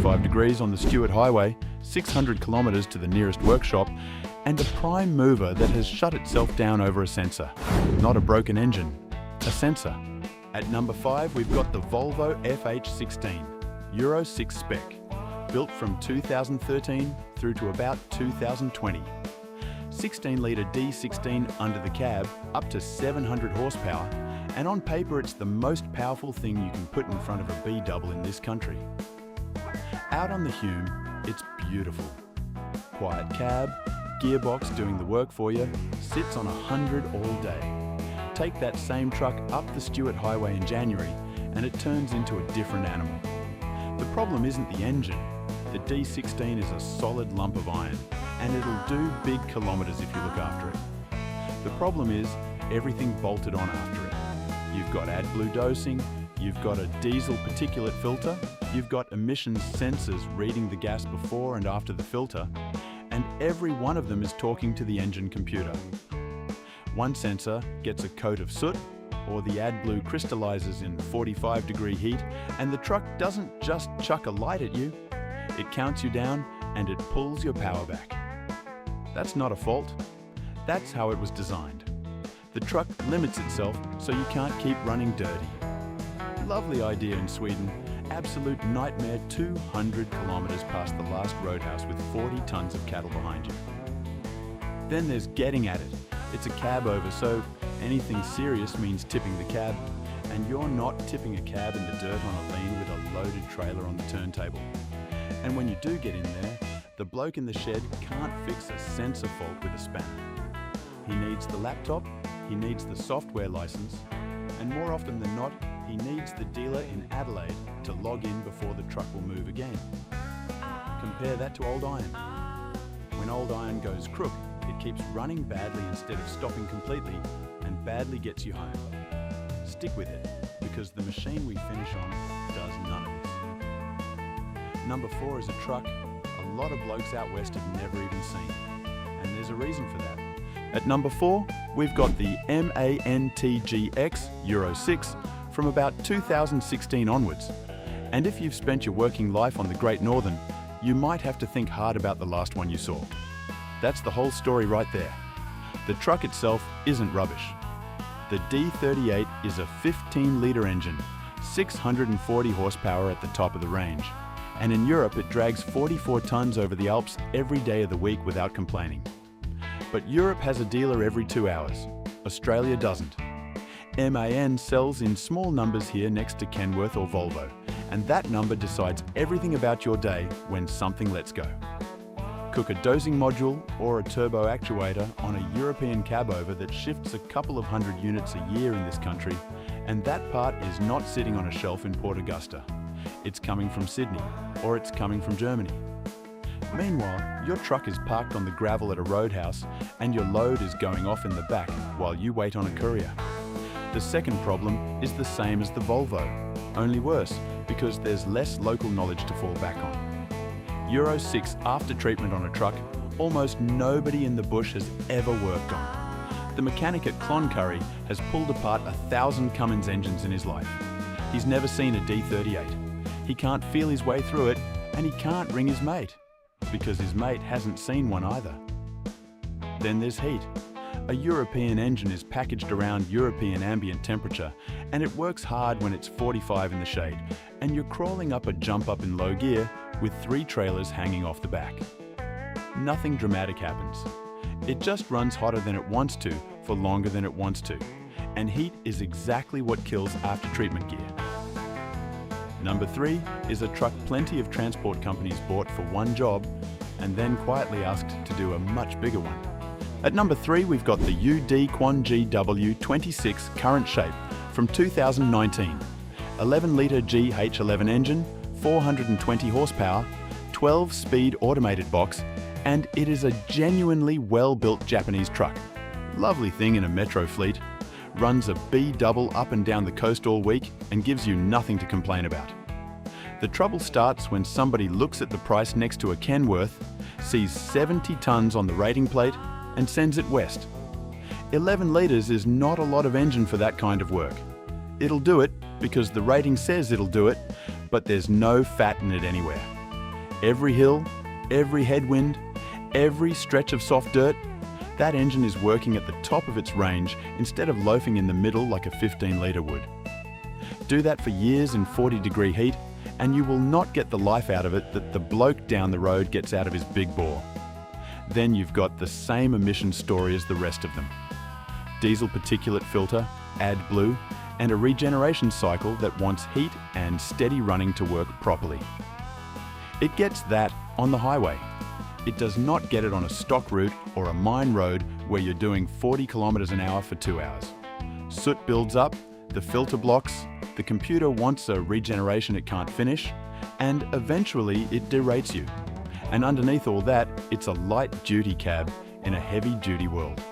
45 degrees on the Stuart Highway, 600 kilometres to the nearest workshop, and a prime mover that has shut itself down over a sensor. Not a broken engine, a sensor. At number 5, we've got the Volvo FH16, Euro 6 spec, built from 2013 through to about 2020. 16-litre D16 under the cab, up to 700 horsepower, and on paper it's the most powerful thing you can put in front of a B-double in this country. Out on the Hume, it's beautiful. Quiet cab, gearbox doing the work for you, sits on 100 all day. Take that same truck up the Stuart Highway in January and it turns into a different animal. The problem isn't the engine. The D16 is a solid lump of iron and it'll do big kilometres if you look after it. The problem is everything bolted on after it. You've got AdBlue dosing, you've got a diesel particulate filter, you've got emissions sensors reading the gas before and after the filter, and every one of them is talking to the engine computer. One sensor gets a coat of soot, or the AdBlue crystallizes in 45-degree heat, and the truck doesn't just chuck a light at you, it counts you down and it pulls your power back. That's not a fault, that's how it was designed. The truck limits itself so you can't keep running dirty. Lovely idea in Sweden, absolute nightmare 200 kilometres past the last roadhouse with 40 tonnes of cattle behind you. Then there's getting at it. It's a cab over, so anything serious means tipping the cab, and you're not tipping a cab in the dirt on a lean with a loaded trailer on the turntable. And when you do get in there, the bloke in the shed can't fix a sensor fault with a spanner. He needs the laptop, he needs the software license, and more often than not, he needs the dealer in Adelaide to log in before the truck will move again. Compare that to old iron. When old iron goes crook, it keeps running badly instead of stopping completely, and badly gets you home. Stick with it, because the machine we finish on does none of this. Number 4 is a truck a lot of blokes out west have never even seen, and there's a reason for that. At number 4, we've got the MANTGX Euro 6 from about 2016 onwards. And if you've spent your working life on the Great Northern, you might have to think hard about the last one you saw. That's the whole story right there. The truck itself isn't rubbish. The D38 is a 15-litre engine, 640 horsepower at the top of the range. And in Europe it drags 44 tonnes over the Alps every day of the week without complaining. But Europe has a dealer every 2 hours. Australia doesn't. MAN sells in small numbers here next to Kenworth or Volvo, and that number decides everything about your day when something lets go. Cook a dosing module or a turbo actuator on a European cab over that shifts a couple of hundred units a year in this country, and that part is not sitting on a shelf in Port Augusta. It's coming from Sydney, or it's coming from Germany. Meanwhile, your truck is parked on the gravel at a roadhouse and your load is going off in the back while you wait on a courier. The second problem is the same as the Volvo, only worse because there's less local knowledge to fall back on. Euro 6 after treatment on a truck, almost nobody in the bush has ever worked on. The mechanic at Cloncurry has pulled apart 1,000 Cummins engines in his life. He's never seen a D38. He can't feel his way through it and he can't ring his mate, because his mate hasn't seen one either. Then there's heat. A European engine is packaged around European ambient temperature and it works hard when it's 45 in the shade and you're crawling up a jump up in low gear with 3 trailers hanging off the back. Nothing dramatic happens. It just runs hotter than it wants to for longer than it wants to, and heat is exactly what kills after treatment gear. Number 3 is a truck plenty of transport companies bought for one job and then quietly asked to do a much bigger one. At number 3 we've got the UD Quon GW26 current shape from 2019. 11-litre GH11 engine, 420 horsepower, 12-speed automated box, and it is a genuinely well-built Japanese truck. Lovely thing in a metro fleet. Runs a B-double up and down the coast all week and gives you nothing to complain about. The trouble starts when somebody looks at the price next to a Kenworth, sees 70 tonnes on the rating plate and sends it west. 11 litres is not a lot of engine for that kind of work. It'll do it because the rating says it'll do it, but there's no fat in it anywhere. Every hill, every headwind, every stretch of soft dirt, that engine is working at the top of its range instead of loafing in the middle like a 15-litre would. Do that for years in 40-degree heat and you will not get the life out of it that the bloke down the road gets out of his big bore. Then you've got the same emission story as the rest of them. Diesel particulate filter, AdBlue, and a regeneration cycle that wants heat and steady running to work properly. It gets that on the highway. It does not get it on a stock route or a mine road where you're doing 40 kilometers an hour for 2 hours. Soot builds up, the filter blocks, the computer wants a regeneration it can't finish, and eventually it derates you. And underneath all that, it's a light-duty cab in a heavy-duty world.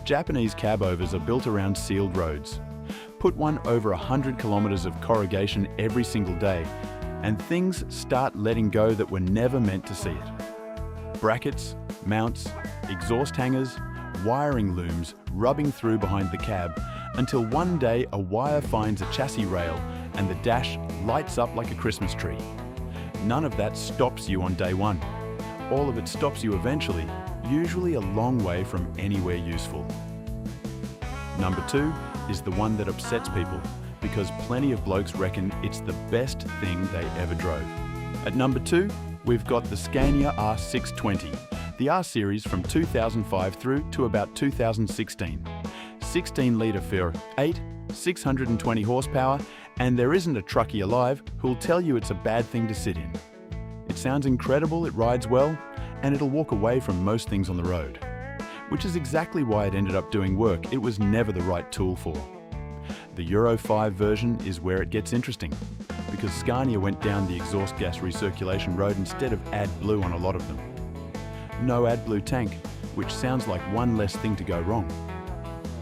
Japanese cab-overs are built around sealed roads. Put one over 100 kilometers of corrugation every single day, and things start letting go that were never meant to see it. Brackets, mounts, exhaust hangers, wiring looms rubbing through behind the cab until one day a wire finds a chassis rail and the dash lights up like a Christmas tree. None of that stops you on day one. All of it stops you eventually, usually a long way from anywhere useful. Number 2 is the one that upsets people because plenty of blokes reckon it's the best thing they ever drove. At number 2, we've got the Scania R620, the R series from 2005 through to about 2016. 16-litre V8, 620 horsepower, and there isn't a truckie alive who'll tell you it's a bad thing to sit in. It sounds incredible, it rides well, and it'll walk away from most things on the road. Which is exactly why it ended up doing work it was never the right tool for. The Euro 5 version is where it gets interesting, because Scania went down the exhaust gas recirculation road instead of AdBlue on a lot of them. No AdBlue tank, which sounds like one less thing to go wrong.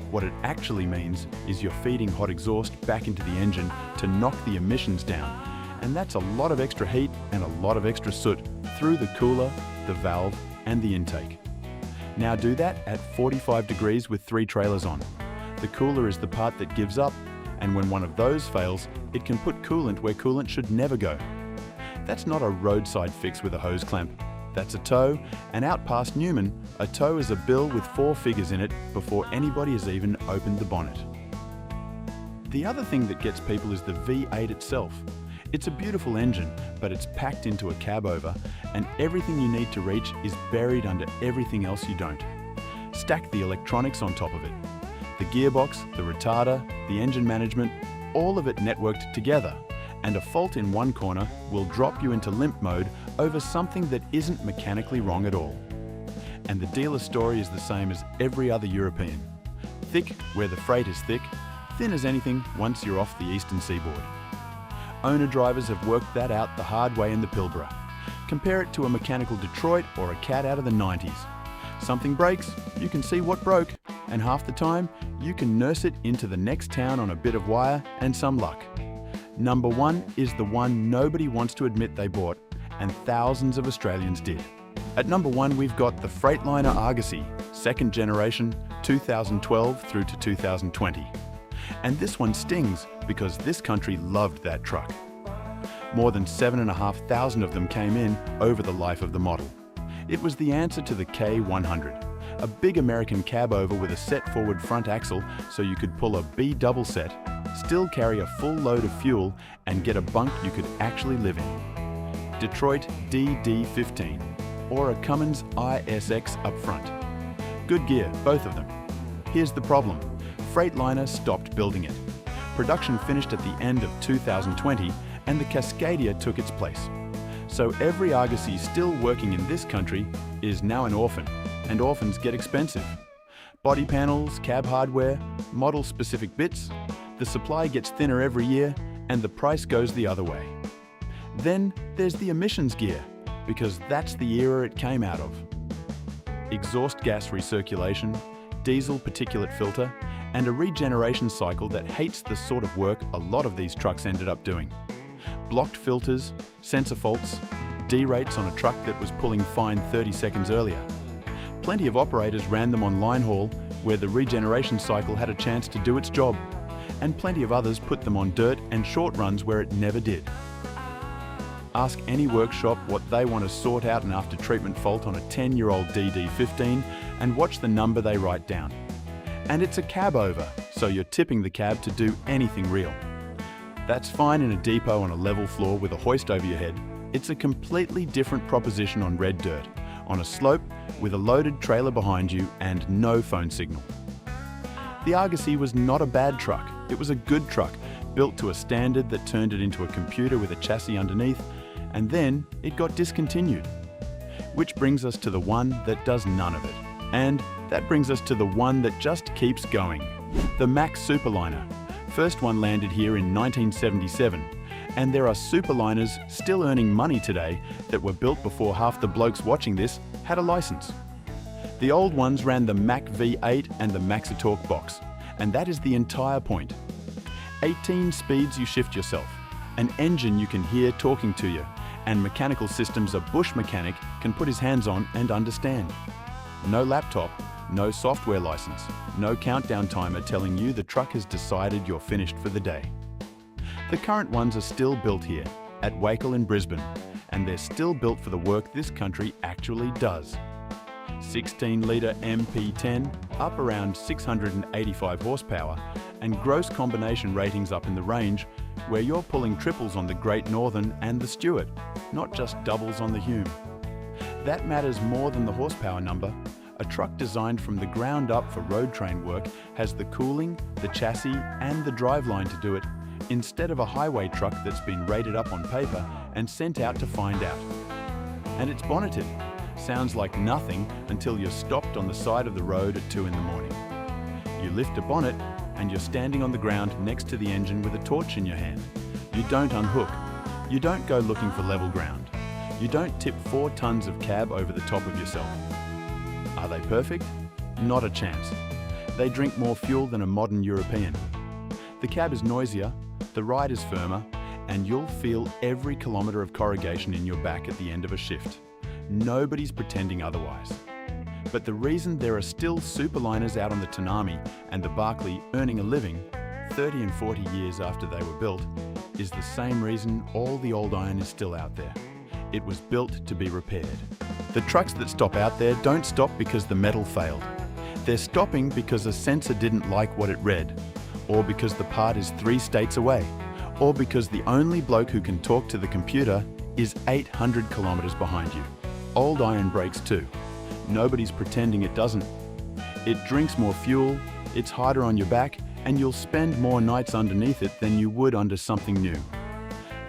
What it actually means is you're feeding hot exhaust back into the engine to knock the emissions down, and that's a lot of extra heat and a lot of extra soot through the cooler, the valve, and the intake. Now do that at 45 degrees with 3 trailers on. The cooler is the part that gives up, and when one of those fails, it can put coolant where coolant should never go. That's not a roadside fix with a hose clamp. That's a tow, and out past Newman, a tow is a bill with 4 figures in it before anybody has even opened the bonnet. The other thing that gets people is the V8 itself. It's a beautiful engine, but it's packed into a cab over, and everything you need to reach is buried under everything else you don't. Stack the electronics on top of it. The gearbox, the retarder, the engine management, all of it networked together, and a fault in one corner will drop you into limp mode over something that isn't mechanically wrong at all. And the dealer story is the same as every other European. Thick where the freight is thick, thin as anything once you're off the eastern seaboard. Owner-drivers have worked that out the hard way in the Pilbara. Compare it to a mechanical Detroit or a cat out of the 90s. Something breaks, you can see what broke, and half the time, you can nurse it into the next town on a bit of wire and some luck. Number 1 is the one nobody wants to admit they bought, and thousands of Australians did. At number 1, we've got the freightliner Argosy, second generation, 2012 through to 2020. And this one stings because this country loved that truck. More than 7,500 of them came in over the life of the model. It was the answer to the K100, a big American cab over with a set forward front axle so you could pull a B double set, still carry a full load of fuel, and get a bunk you could actually live in. Detroit DD15, or a Cummins ISX up front. Good gear, both of them. Here's the problem. Freightliner stopped building it. Production finished at the end of 2020 and the Cascadia took its place. So every Argosy still working in this country is now an orphan, and orphans get expensive. Body panels, cab hardware, model-specific bits, the supply gets thinner every year and the price goes the other way. Then there's the emissions gear, because that's the era it came out of. Exhaust gas recirculation, diesel particulate filter, and a regeneration cycle that hates the sort of work a lot of these trucks ended up doing. Blocked filters, sensor faults, derates on a truck that was pulling fine 30 seconds earlier. Plenty of operators ran them on line haul where the regeneration cycle had a chance to do its job, and plenty of others put them on dirt and short runs where it never did. Ask any workshop what they want to sort out an after-treatment fault on a 10-year-old DD15 and watch the number they write down. And it's a cab over, so you're tipping the cab to do anything real. That's fine in a depot on a level floor with a hoist over your head. It's a completely different proposition on red dirt, on a slope with a loaded trailer behind you and no phone signal. The Argosy was not a bad truck. It was a good truck, built to a standard that turned it into a computer with a chassis underneath, and then it got discontinued. Which brings us to the one that does none of it. And that brings us to the one that just keeps going. The Mack Superliner. First one landed here in 1977. And there are superliners still earning money today that were built before half the blokes watching this had a license. The old ones ran the Mack V8 and the Maxitorque box, and that is the entire point. 18 speeds you shift yourself, an engine you can hear talking to you, and mechanical systems a bush mechanic can put his hands on and understand. No laptop, no software license, no countdown timer telling you the truck has decided you're finished for the day. The current ones are still built here, at Wakel in Brisbane, and they're still built for the work this country actually does. 16-litre MP10, up around 685 horsepower, and gross combination ratings up in the range, where you're pulling triples on the Great Northern and the Stuart, not just doubles on the Hume. That matters more than the horsepower number. A truck designed from the ground up for road train work has the cooling, the chassis, and the driveline to do it, instead of a highway truck that's been rated up on paper and sent out to find out. And it's bonneted. Sounds like nothing until you're stopped on the side of the road at 2 in the morning. You lift a bonnet and you're standing on the ground next to the engine with a torch in your hand. You don't unhook. You don't go looking for level ground. You don't tip 4 tons of cab over the top of yourself. Are they perfect? Not a chance. They drink more fuel than a modern European. The cab is noisier, the ride is firmer, and you'll feel every kilometre of corrugation in your back at the end of a shift. Nobody's pretending otherwise. But the reason there are still superliners out on the Tanami and the Barclay earning a living 30 and 40 years after they were built is the same reason all the old iron is still out there. It was built to be repaired. The trucks that stop out there don't stop because the metal failed. They're stopping because a sensor didn't like what it read, or because the part is 3 states away, or because the only bloke who can talk to the computer is 800 kilometres behind you. Old iron breaks too. Nobody's pretending it doesn't. It drinks more fuel, it's harder on your back, and you'll spend more nights underneath it than you would under something new.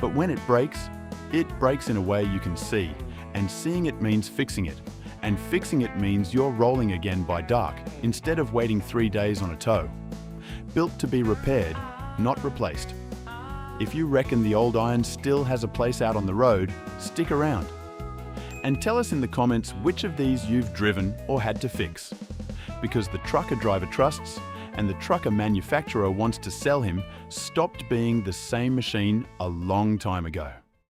But when it breaks in a way you can see, and seeing it means fixing it, and fixing it means you're rolling again by dark instead of waiting 3 days on a tow. Built to be repaired, not replaced. If you reckon the old iron still has a place out on the road, stick around. And tell us in the comments which of these you've driven or had to fix. Because the trucker driver trusts and the trucker manufacturer wants to sell him stopped being the same machine a long time ago.